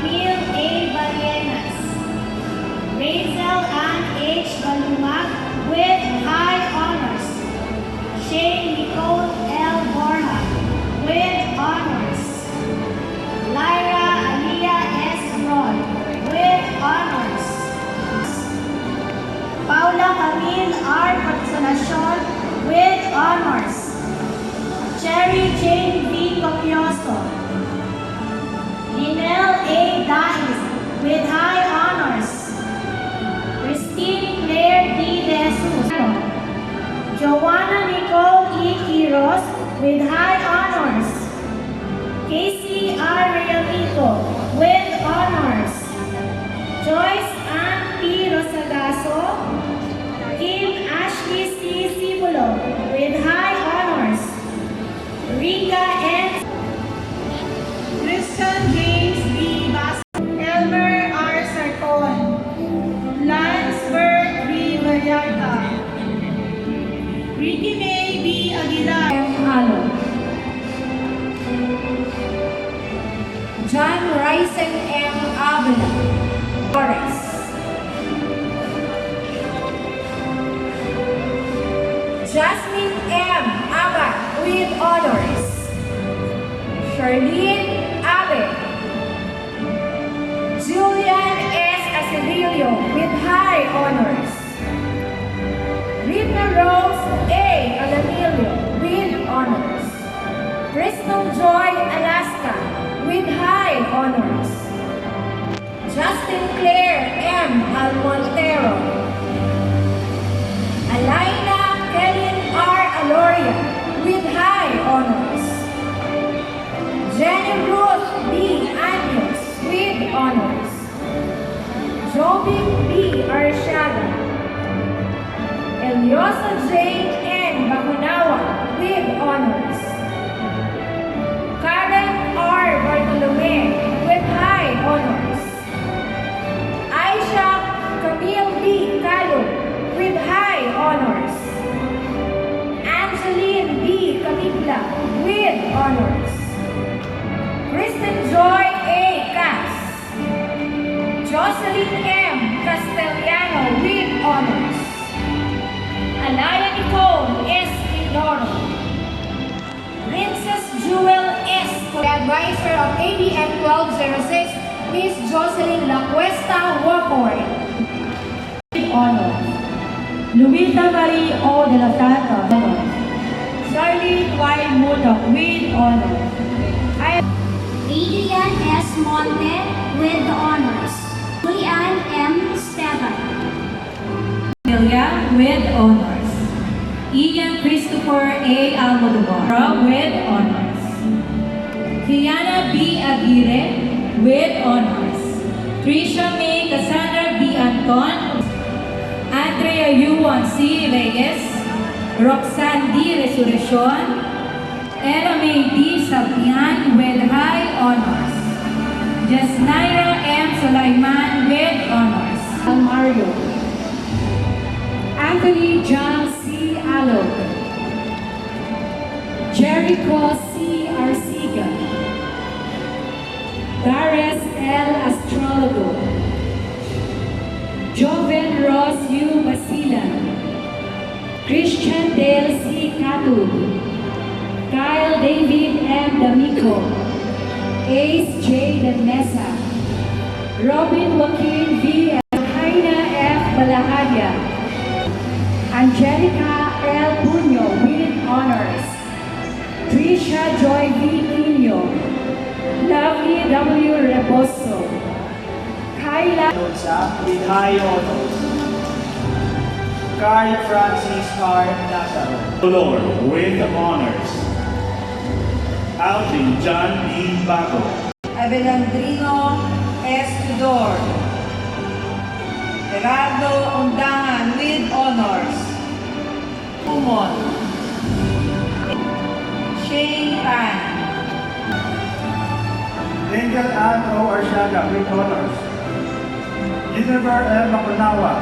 Camille A. Balienas, Rachel Ann H. Balumag with high honors, Shane Nicole L. Borja with honors, Lyra Aliyah S. Ron with honors, Paula Camille R. Consolacion with honors, Cherry Jane V. Copioso, Linel A. Dais with high honors, Christine Claire D. De Jesus, Joanna Nicole E. Quiros with high honors, Casey R. Realito with honors, Joyce Ann P. Rosagaso, Kim Ashley C. Sibulo with high honors, Rika N. Christian James B. Bass, Elmer R. Sarcon, Landsberg B. Vallarta, Ricky May B. Aguilar, M. Halo, John Ryzen M. Avila, Torres, Jasmine M. Abad with honors, Charlene Abe, Julian S. Acevillo with high honors, Rita Rose A. Alamilio with honors, Crystal Joy Alaska with high honors, Justin Claire M. Almontero, Alaina Kellen R. Aloria with high honors, Jenny Ruth B. Anyos with honors, Joby B. Arsiaga, Eliosa Jane N. Bacunawa with honors, Karen R. Bartolome with high honors, Aisha Camille B. Calo with high honors, Angeline B. Camigla with honors, Kristen Joy A. Cass, Jocelyn M. Castellano with honors, Alaya Nicole S. Mindoro, Princess Jewel S. The advisor of ABM 1206, Miss Jocelyn La Cuesta Wofford with honors, Luisa Marie O. de la Santa, Charlene Y. Mudok with honors, Adrian S. Monte with honors, Julian M. Esteban, Celia with honors, Ian Christopher A. Almodovar with honors, Kiana B. Aguirre with honors, Trisha May Cassandra B. Anton, Andrea Yuan C. Reyes, Roxanne D. Resurreccion, Ella May D. Sabian with high honors, Jasnaira M. Sulaiman with honors, Mario, Anthony John C. Alok, Jericho C. Arsiga, Darius L. Astrologo, Joven Ross U. Basilan, Christian Dale C. Catud, Kyle David M. D'Amico, Ace J. De Mesa, Robin Joaquin V. Jaina F. Balahadia, Angelica L. Puño with honors, Trisha Joy V. Quino, Lovely W. Reboso, Kyla with high honors, Carl Francis R. Lazaro, Lord with honors, Alvin John B. Bago, Abelandrino S. Tudor, Gerardo Undangan with honors, Umon, Shane Tan, Angel Ann O. Arsiaga with honors, Jennifer M. Macunawa,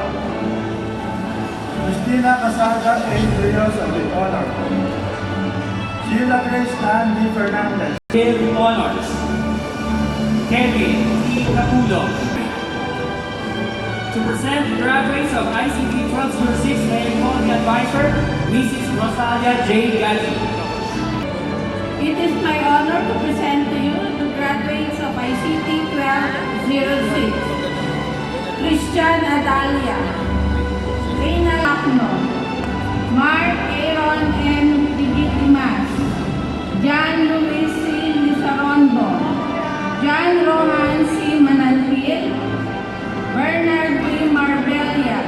Christina Casaga A. Briosa with honors, Sheila Grace Ann D. Fernandez with honors, Kevin T. Capullo. To present the graduates of ICT 1206, may I call the advisor, Mrs. Rosalia J. Gatti. It is my honor to present to you the graduates of ICT 1206. Christian Adalia, Reina Lacno, Mark Aaron M. Digitimas, John Luis C. Lizarondo, John Rohan C. Manalpil, Bernard B. Marbella,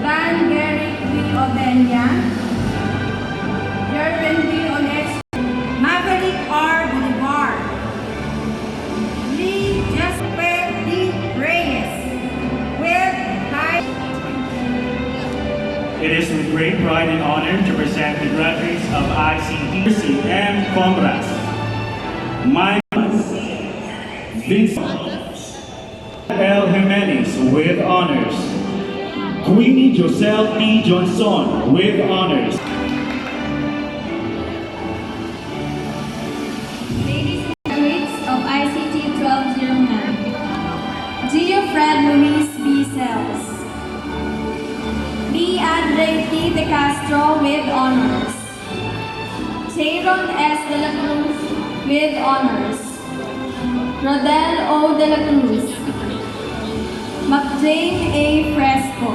Dan Derek B. Odenya, Jervin B. Onex, Maverick R. Bolivar, Lee Jasper D. Reyes, with high. It is with great pride and honor to present the graduates of ICT and Comras. Mike Vincent L. Jimenez with honors. Queenie Joselle P. Johnson with honors. Ladies and graduates of ICT 1209, Gio Fred Luis B. Cells, Lee Andre T. De Castro with honors, Sharon S. De La Cruz with honors, Rodel O. De La Cruz, McJane A. Fresco,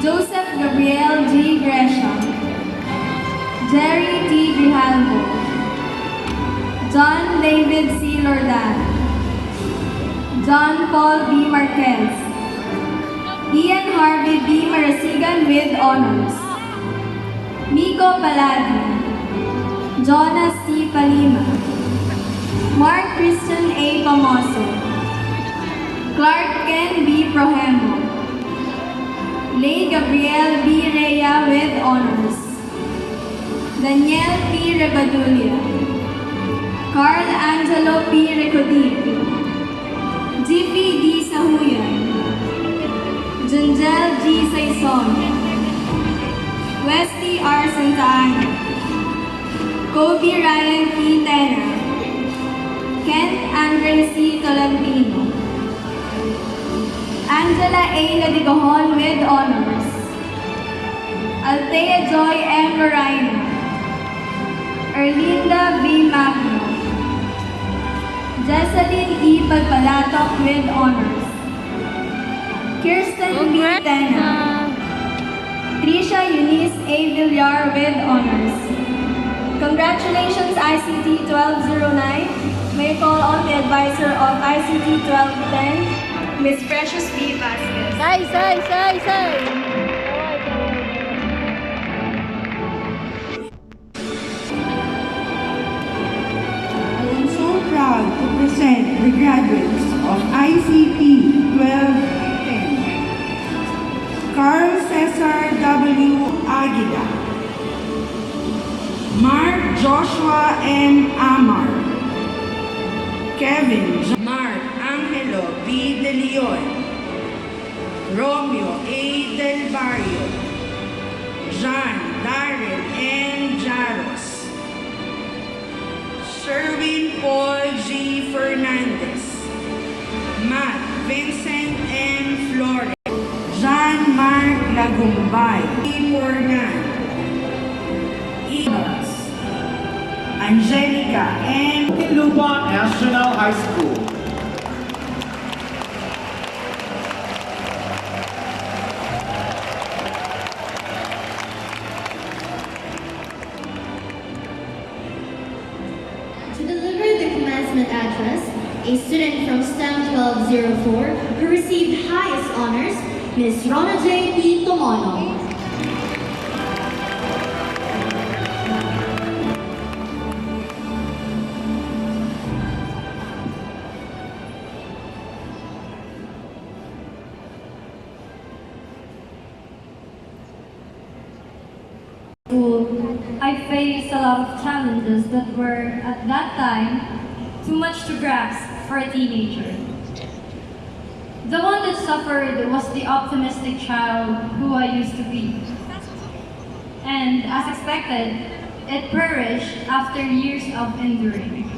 Joseph Gabriel G. Gresham, Jerry T. Grijalvo, John David C. Lordan, John Paul B. Marquez, Ian Harvey B. Marasigan with honors, Miko Paladi, Jonas T. Palima, Mark Christian A. Pamoso, Clark Ken B. Prohemo, Lay Gabriel B. Rhea with honors, Daniel P. Rebadulia, Carl Angelo P. Recodib, GP D. Sahuyan, Junjel G. Saison, Wesley R. Santa Ana, Kobe Ryan P. Tena, Kent Andre C. Tolentino, Angela A. Ladigohon with honors, Althea Joy M. Lorena, Erlinda V. Magno, Jesseline E. Pagpalatok with honors, Kirsten B. Tena, Trisha Eunice A. Villar with honors. Congratulations ICT 1209. May I call on the advisor of ICT 1210, Ms. Precious B. Vasquez. I am so proud to present the graduates of ICT 1210. Carl Cesar W. Aguila, Mark Joshua N. Amar, Kevin Mark Angelo B. De Leon, Romeo A. Del Barrio, Jean Darrell N. Jaros, Sherwin Paul G. Fernandez, Matt Vincent M. Flores, Jean-Marc Lagumbay, Pornan, Enos, Angelica M. Muntinlupa National High School. To deliver the commencement address, a student from STEM 1204 who received highest honors, Ms. Rona J. P. Tomono. I faced a lot of challenges that were, at that time, too much to grasp for a teenager. The one that suffered was the optimistic child who I used to be. And as expected, it perished after years of enduring.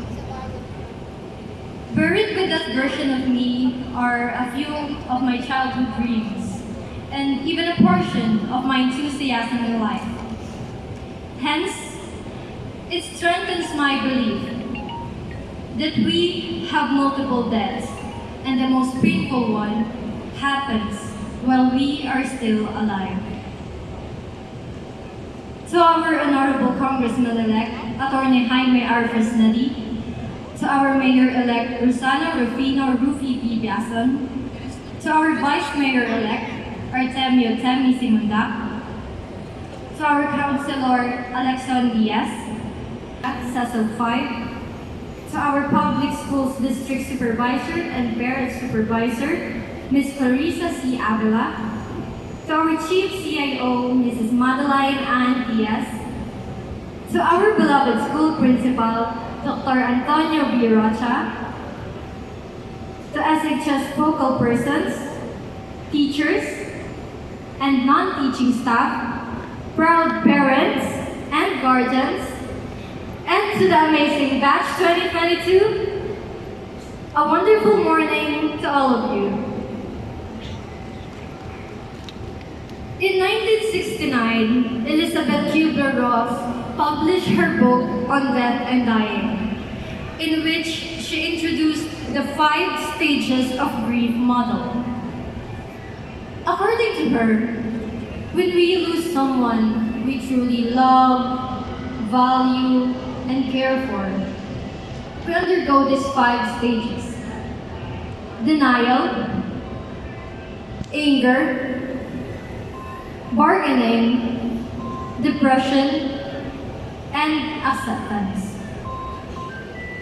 Buried with that version of me are a few of my childhood dreams, and even a portion of my enthusiasm in life. Hence, it strengthens my belief that we have multiple deaths, and the most painful one happens while we are still alive. To our Honorable Congressman-elect, Attorney Jaime R. Fresnelli, to our Mayor-elect Rosana Rufino Rufi P. Biason, to our Vice Mayor-elect Artemio Temi Simundak, to our Councilor Alexon Diaz, Cecil 5, to our Public Schools District Supervisor and Parent Supervisor, Ms. Clarissa C. Avila, to our Chief CIO, Mrs. Madeline Ann Diaz, to our beloved school principal, Dr. Antonio B. Rocha, to SHS focal persons, teachers, and non-teaching staff, proud parents and guardians, and to the amazing batch 2022, a wonderful morning to all of you. In 1969, Elizabeth Kubler-Ross published her book on death and dying, in which she introduced the 5 stages of grief model. According to her, when we lose someone we truly love, value, and care for, we undergo these 5 stages: denial, anger, bargaining, depression, and acceptance.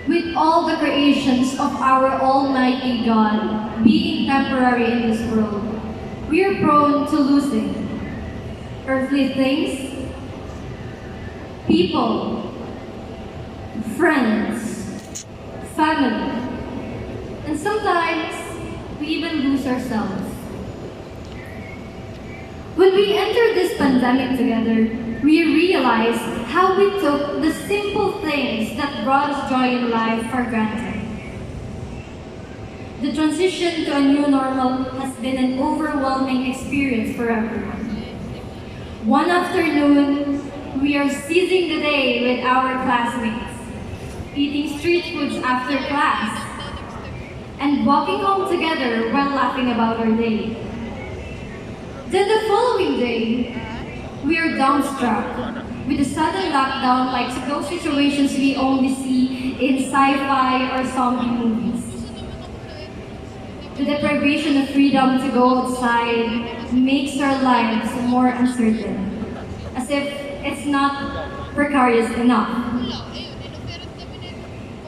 With all the creations of our Almighty God being temporary in this world, we are prone to losing earthly things, people, friends, family, and sometimes we even lose ourselves. When we entered this pandemic together, we realized how we took the simple things that brought us joy in life for granted. The transition to a new normal has been an overwhelming experience for everyone. One afternoon, we are seizing the day with our classmates, eating street foods after class, and walking home together while laughing about our day. Then the following day, we are dumbstruck with a sudden lockdown like those situations we only see in sci-fi or zombie movies. The deprivation of freedom to go outside makes our lives more uncertain, as if it's not precarious enough.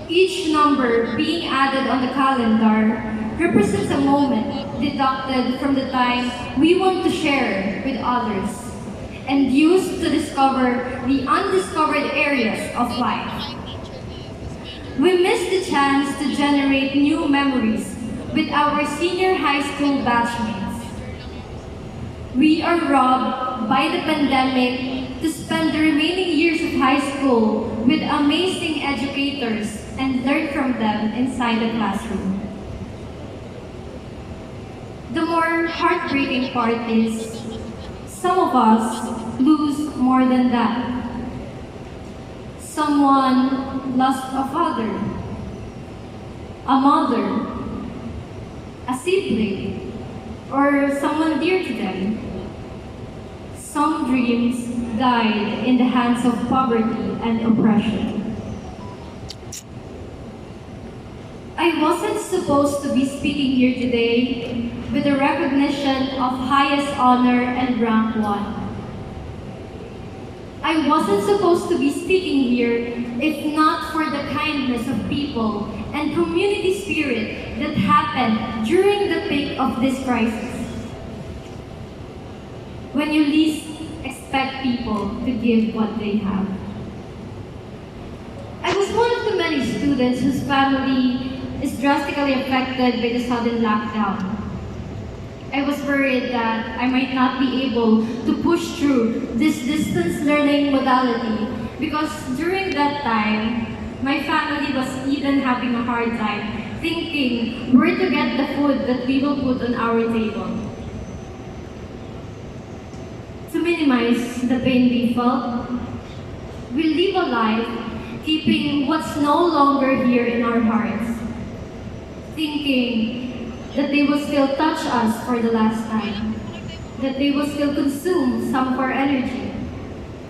Each number being added on the calendar represents a moment deducted from the time we want to share with others and used to discover the undiscovered areas of life. We miss the chance to generate new memories with our senior high school batchmates. We are robbed by the pandemic to spend the remaining years of high school with amazing educators and learn from them inside the classroom. The more heartbreaking part is, some of us lose more than that. Someone lost a father, a mother, a sibling, or someone dear to them. Some dreams died in the hands of poverty and oppression. I wasn't supposed to be speaking here today with the recognition of highest honor and rank 1. I wasn't supposed to be speaking here if not for the kindness of people and community spirit that happened during the peak of this crisis. When you least expect people to give what they have. I was one of the many students whose family is drastically affected by the sudden lockdown. I was worried that I might not be able to push through this distance learning modality because during that time, my family was even having a hard time thinking where to get the food that we will put on our table. To minimize the pain we felt, we live a life keeping what's no longer here in our hearts, thinking that they will still touch us for the last time, that they will still consume some of our energy,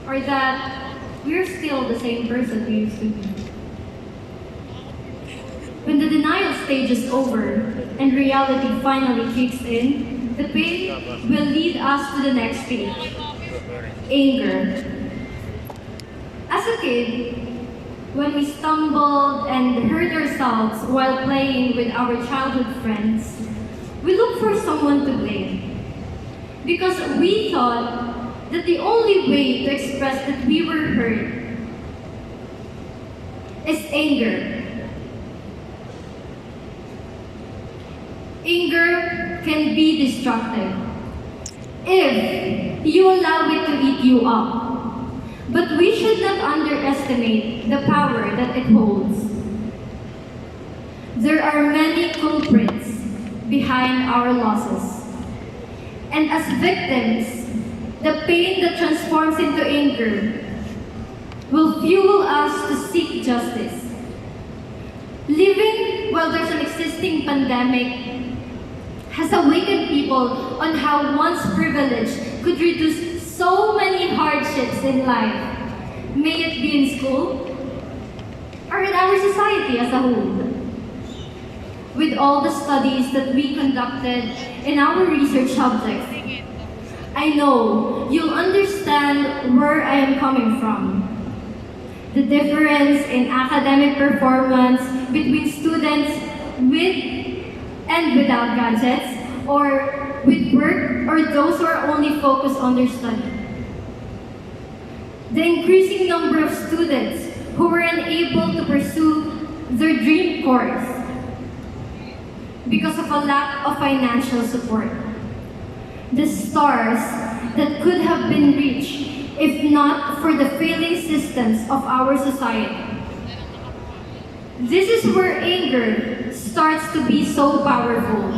or that we're still the same person we used to be. When the denial stage is over and reality finally kicks in, the pain will lead us to the next stage, anger. As a kid, when we stumbled and hurt ourselves while playing with our childhood friends, we looked for someone to blame. Because we thought that the only way to express that we were hurt is anger. Anger can be destructive if you allow it to eat you up. But we should not underestimate the power that it holds. There are many culprits behind our losses. And as victims, the pain that transforms into anger will fuel us to seek justice. Living while there's an existing pandemic has awakened people on how one's privilege could reduce so many hardships in life, may it be in school or in our society as a whole. With all the studies that we conducted in our research subjects, I know you'll understand where I am coming from. The difference in academic performance between students with and without gadgets, or with work, or those who are only focused on their study. The increasing number of students who were unable to pursue their dream course because of a lack of financial support. The stars that could have been reached if not for the failing systems of our society. This is where anger starts to be so powerful.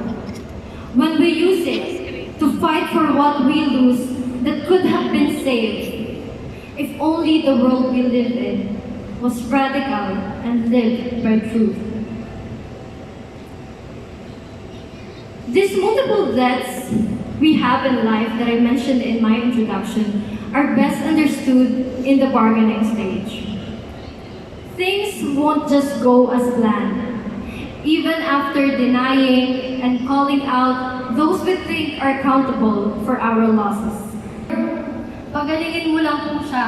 When we use it to fight for what we lose that could have been saved, if only the world we live in was radical and lived by truth. These multiple deaths we have in life that I mentioned in my introduction are best understood in the bargaining stage. Things won't just go as planned. Even after denying and calling out those we think are accountable for our losses. Pagalingin mo lang po siya.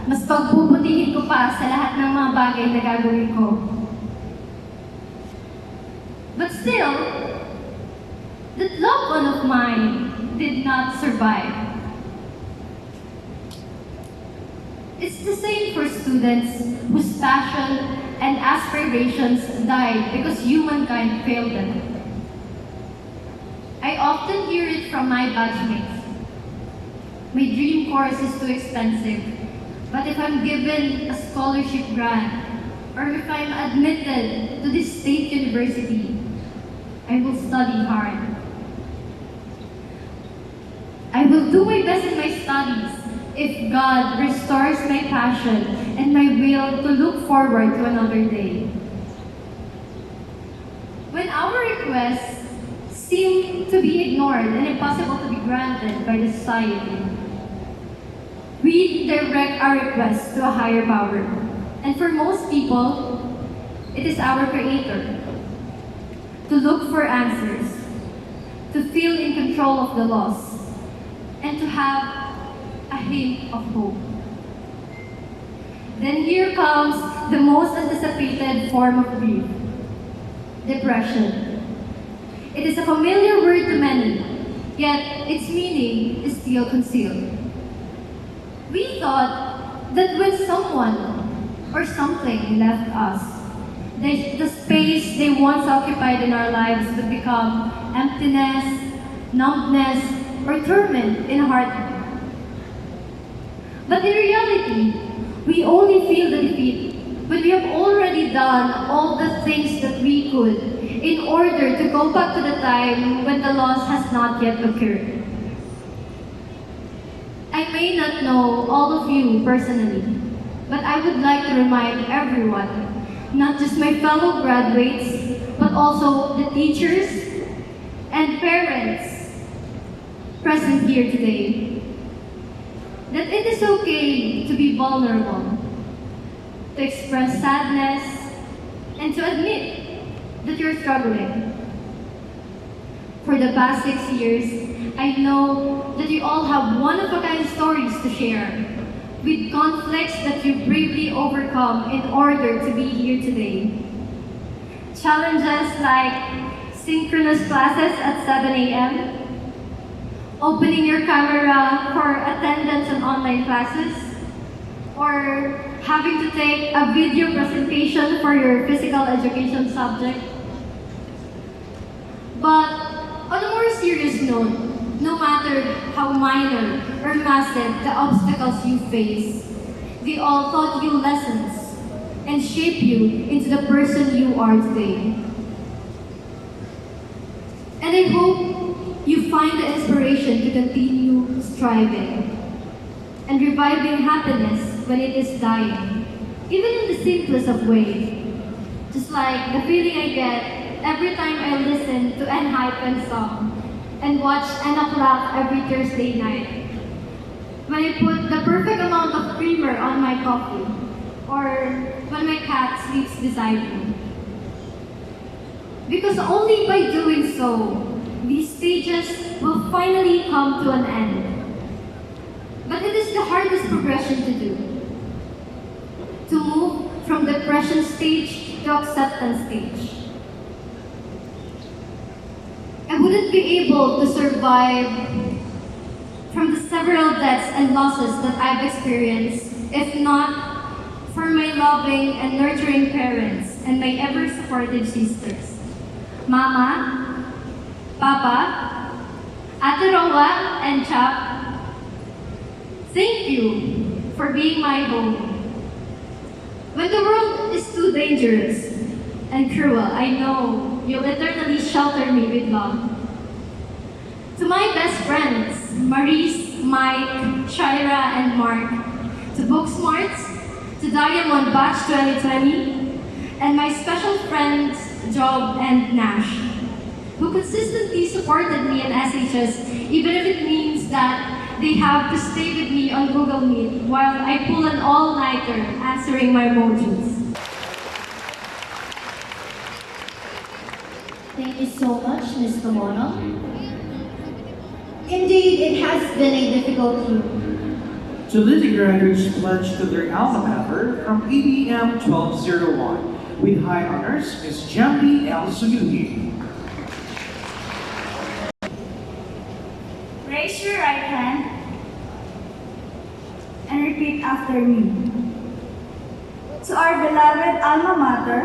Mas pagbubutihin ko pa sa lahat ng mga bagay na gagawin ko. But still, that loved one of mine did not survive. It's the same for students whose passion and aspirations died because humankind failed them. I often hear it from my batchmates. My dream course is too expensive, but if I'm given a scholarship grant, or if I'm admitted to this state university, I will study hard. I will do my best in my studies if God restores my passion and my will to look forward to another day. When our requests seem to be ignored and impossible to be granted by the society, we direct our requests to a higher power. And for most people, it is our Creator. To look for answers, to feel in control of the loss, and to have a hint of hope. Then here comes the most anticipated form of grief, depression. It is a familiar word to many, yet its meaning is still concealed. We thought that when someone or something left us, the space they once occupied in our lives would become emptiness, numbness, or torment in a heartbeat. But in reality, we only feel the defeat when we have already literally done all the things that we could in order to go back to the time when the loss has not yet occurred. I may not know all of you personally, but I would like to remind everyone, not just my fellow graduates, but also the teachers and parents present here today, that it is okay to be vulnerable, to express sadness, and to admit that you're struggling. For the past 6 years, I know that you all have one-of-a-kind stories to share, with conflicts that you bravely overcome in order to be here today. Challenges like synchronous classes at 7 a.m., opening your camera for attendance on online classes, or having to take a video presentation for your physical education subject. But on a more serious note, no matter how minor or massive the obstacles you face, they all taught you lessons and shape you into the person you are today. And I hope you find the inspiration to continue striving and reviving happiness when it is dying, even in the simplest of ways. Just like the feeling I get every time I listen to an hyphen song and watch an o'clock every Thursday night. When I put the perfect amount of creamer on my coffee, or when my cat sleeps beside me. Because only by doing so, these stages will finally come to an end. But it is the hardest progression to do. To move from depression stage to acceptance stage. I wouldn't be able to survive from the several deaths and losses that I've experienced if not for my loving and nurturing parents and my ever-supportive sisters. Mama, Papa, Ate Roa, and Chap, thank you for being my home. When the world is too dangerous and cruel, I know you'll eternally shelter me with love. To my best friends, Maurice, Mike, Shira, and Mark, to Booksmarts, to Diamond Batch 2020, and my special friends, Job and Nash, who consistently supported me in SHS, even if it means that they have to stay with me on Google Meet while I pull an all-nighter answering my modules. Thank you so much, Ms. Tomono. Indeed, it has been a difficult year. To lead the graduates pledged to their alma mater from ABM 1201 with high honors, Ms. Jambi L. Suyuhi. Raise your right hand and repeat after me. To our beloved alma mater,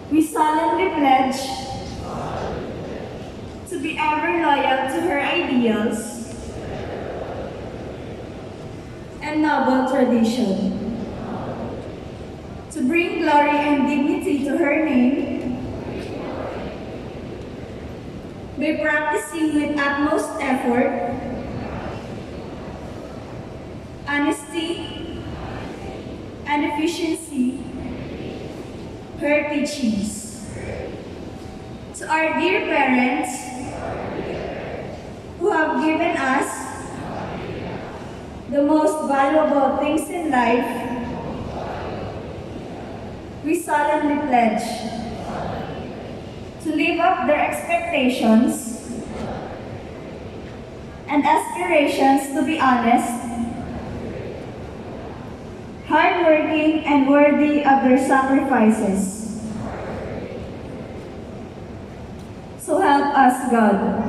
we solemnly pledge to be ever loyal to her ideals and noble tradition, to bring glory and dignity to her name by practicing with utmost effort, honesty, and efficiency her teachings. To our dear parents who have given us the most valuable things in life, we solemnly pledge to live up their expectations and aspirations to be honest, hardworking, and worthy of their sacrifices. So help us, God.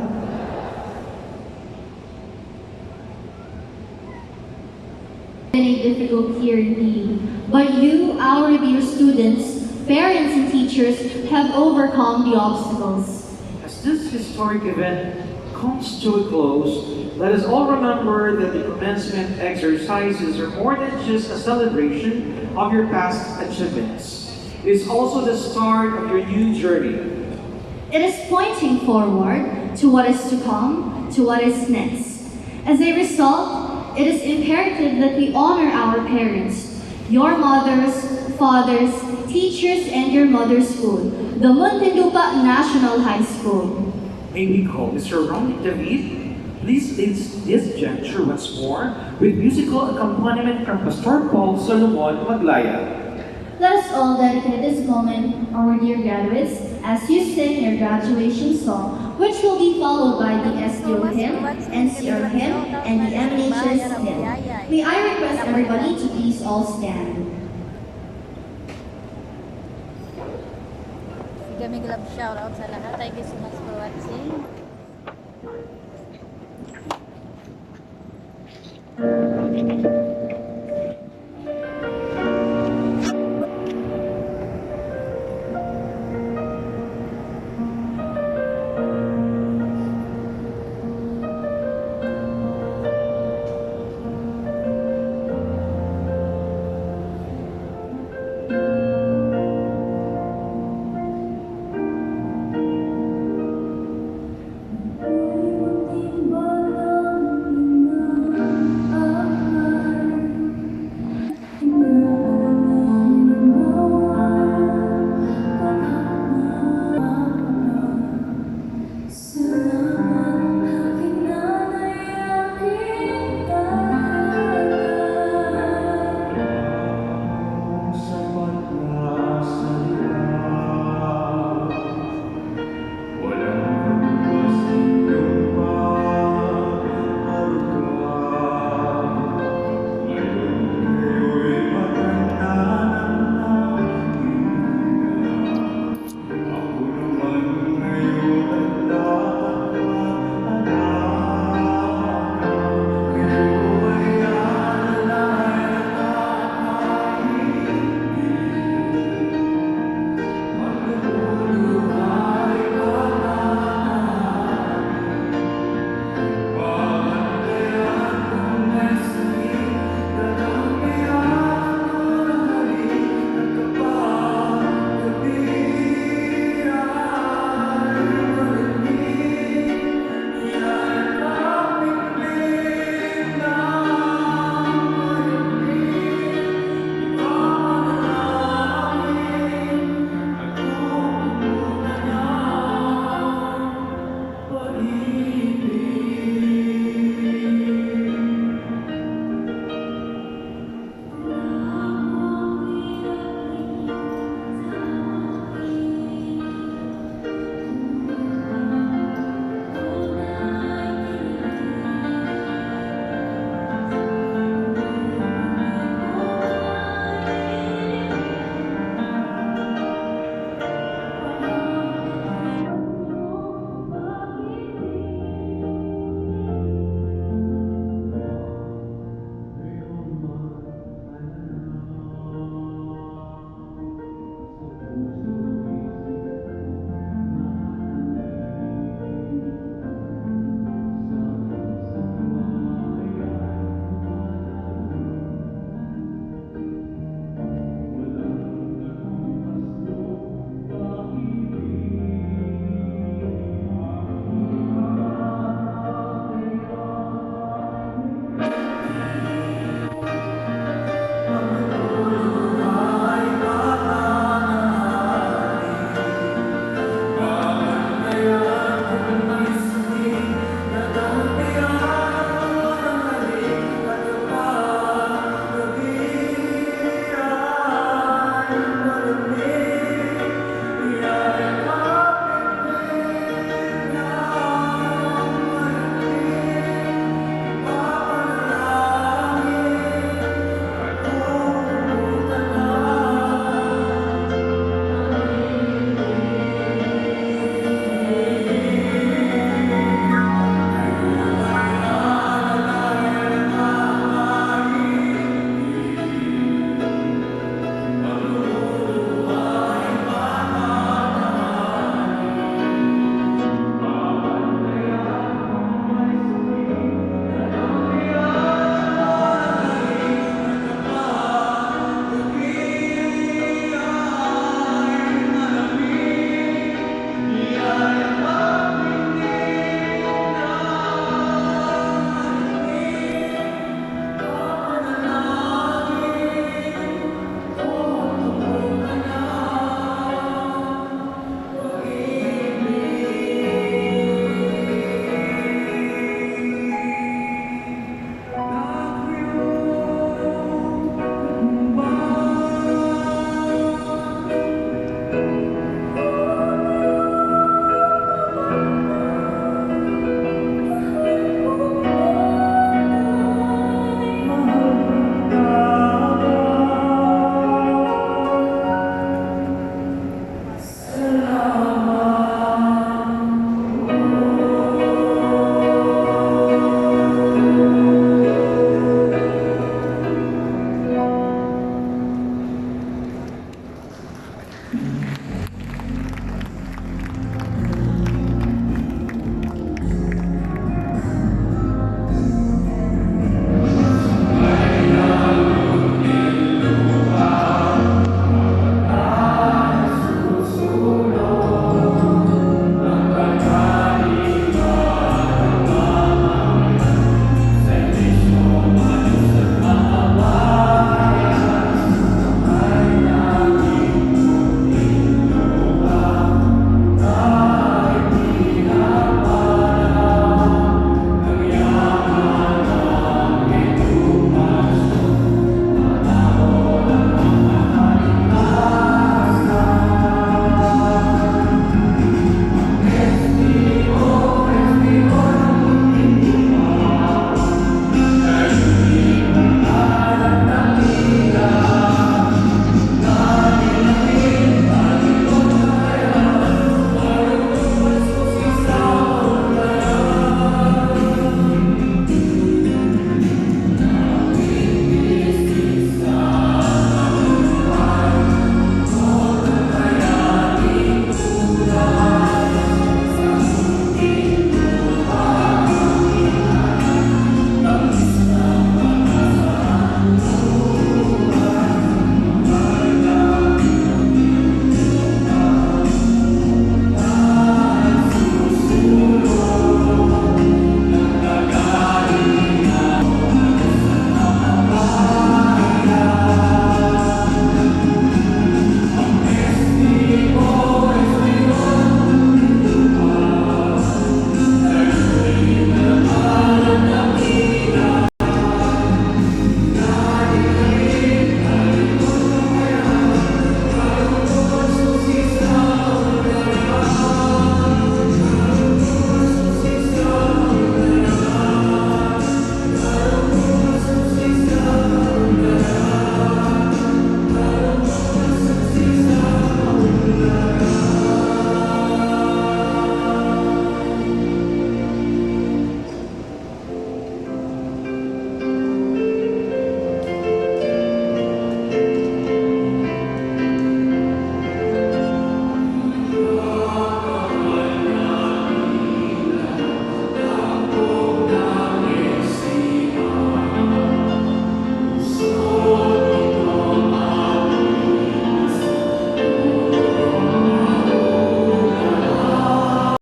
Been a difficult year indeed, but you, our dear students, parents, and teachers have overcome the obstacles. As this historic event comes to a close, Let us all remember that the commencement exercises are more than just a celebration of your past achievements. It is also the start of your new journey. It is pointing forward to what is to come, to what is next. As a result, it is imperative that we honor our parents, your mothers, fathers, teachers, and your mother school, the Muntinlupa National High School. May we call Mr. Ronnie David? Please lead this juncture once more with musical accompaniment from Pastor Paul Solomon Maglaya. Let us all dedicate this moment, our dear graduates, as you sing your graduation song, which will be followed by the SDO hymn, NCR hymn, and the MNHS hymn. May I request everybody to please all stand. Kami glove shoutout sa lahat. Thank you so much for watching.